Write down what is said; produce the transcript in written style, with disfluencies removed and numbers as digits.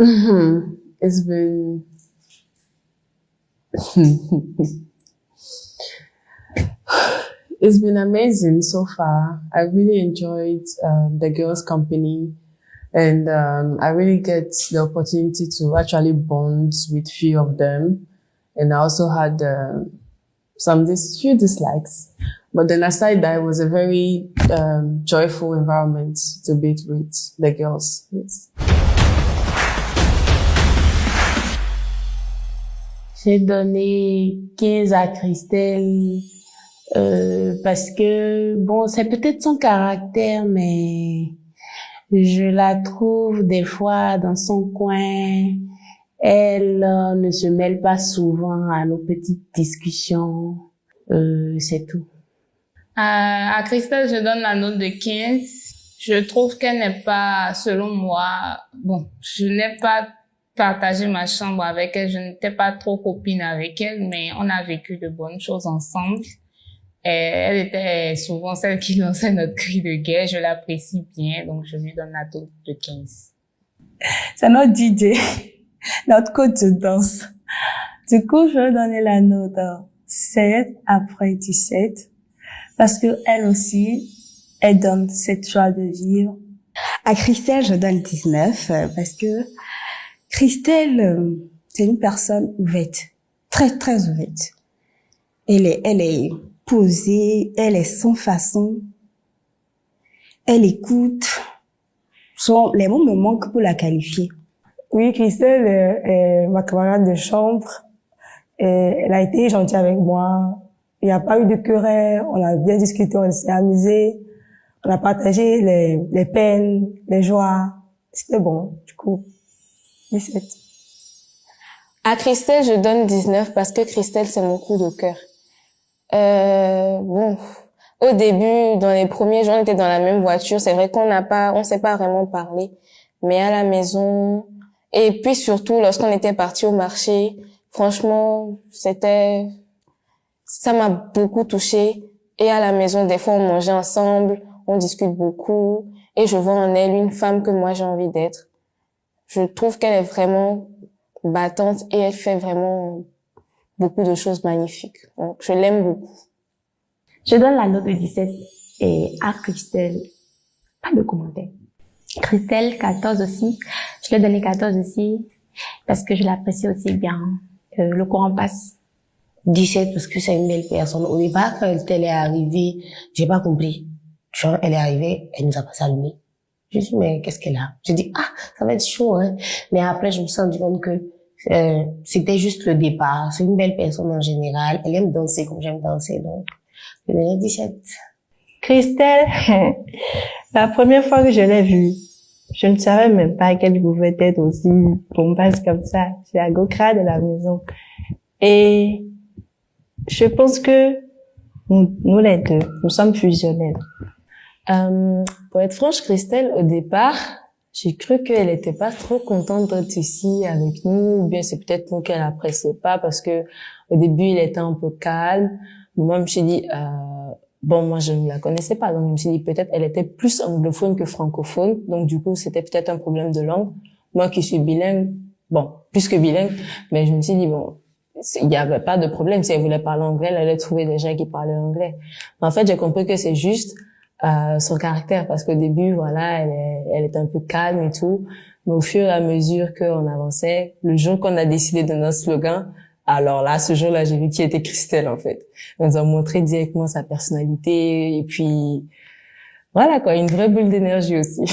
It's been it's been amazing so far. I really enjoyed the girls' company, and I really get the opportunity to actually bond with few of them. And I also had few dislikes, but then aside that, it was a very joyful environment to be with the girls. Yes. J'ai donné 15 à Christelle parce que, bon, c'est peut-être son caractère, mais je la trouve des fois dans son coin. Elle ne se mêle pas souvent à nos petites discussions. C'est tout. À Christelle, je donne la note de 15. Je trouve qu'elle n'est pas, selon moi, bon, je n'ai pas partagé ma chambre avec elle, je n'étais pas trop copine avec elle, mais on a vécu de bonnes choses ensemble. Et elle était souvent celle qui lançait notre cri de guerre, je l'apprécie bien, donc je lui donne la note de 15. C'est notre DJ, notre coach de danse. Du coup, je vais donner la note 7 après 17, parce que elle aussi, elle donne cette joie de vivre. À Christelle, je donne 19, parce que Christelle, c'est une personne ouverte, très, très ouverte. Elle est posée, elle est sans façon. Elle écoute. Les mots me manquent pour la qualifier. Oui, Christelle est ma camarade de chambre. Et elle a été gentille avec moi. Il n'y a pas eu de querelle. On a bien discuté, on s'est amusé. On a partagé les peines, les joies. C'était bon, du coup. 17. À Christelle, je donne 19 parce que Christelle, c'est mon coup de cœur. Bon, au début, dans les premiers jours, on était dans la même voiture. C'est vrai on s'est pas vraiment parlé. Mais à la maison, et puis surtout, lorsqu'on était parti au marché, franchement, ça m'a beaucoup touchée. Et à la maison, des fois, on mangeait ensemble, on discute beaucoup. Et je vois en elle une femme que moi, j'ai envie d'être. Je trouve qu'elle est vraiment battante et elle fait vraiment beaucoup de choses magnifiques. Donc, je l'aime beaucoup. Je donne la note de 17 et à Christelle, pas de commentaire. Christelle, 14 aussi. Je lui ai donné 14 aussi parce que je l'apprécie aussi bien. Le courant passe. 17 parce que c'est une belle personne. Au départ, quand elle est arrivée, j'ai pas compris. Genre, elle est arrivée, elle nous a pas salué. Je dis, mais qu'est-ce qu'elle a? J'ai dit, ça va être chaud, hein. Mais après, je me suis rendu compte que c'était juste le départ. C'est une belle personne en général. Elle aime danser comme j'aime danser, donc je lui ai 17. Christelle, la première fois que je l'ai vue, je ne savais même pas qu'elle pouvait être aussi bombasse comme ça. C'est la gokra de la maison. Et je pense que nous les deux, nous sommes fusionnels. Pour être franche, Christelle, au départ, j'ai cru qu'elle était pas trop contente d'être ici avec nous, ou bien c'est peut-être nous qu'elle appréciait pas parce que au début, il était un peu calme. Moi, je me suis dit, bon, moi, je ne la connaissais pas, donc je me suis dit peut-être elle était plus anglophone que francophone, donc du coup, c'était peut-être un problème de langue. Moi qui suis bilingue, bon, plus que bilingue, mais je me suis dit, bon, il y avait pas de problème. Si elle voulait parler anglais, elle allait trouver des gens qui parlaient anglais. En fait, j'ai compris que c'est juste son caractère, parce qu'au début, voilà, elle était un peu calme et tout, mais au fur et à mesure qu'on avançait, le jour qu'on a décidé de notre slogan, alors là, ce jour-là, j'ai vu qui était Christelle, en fait. Elle nous a montré directement sa personnalité, et puis, voilà, quoi, une vraie boule d'énergie aussi.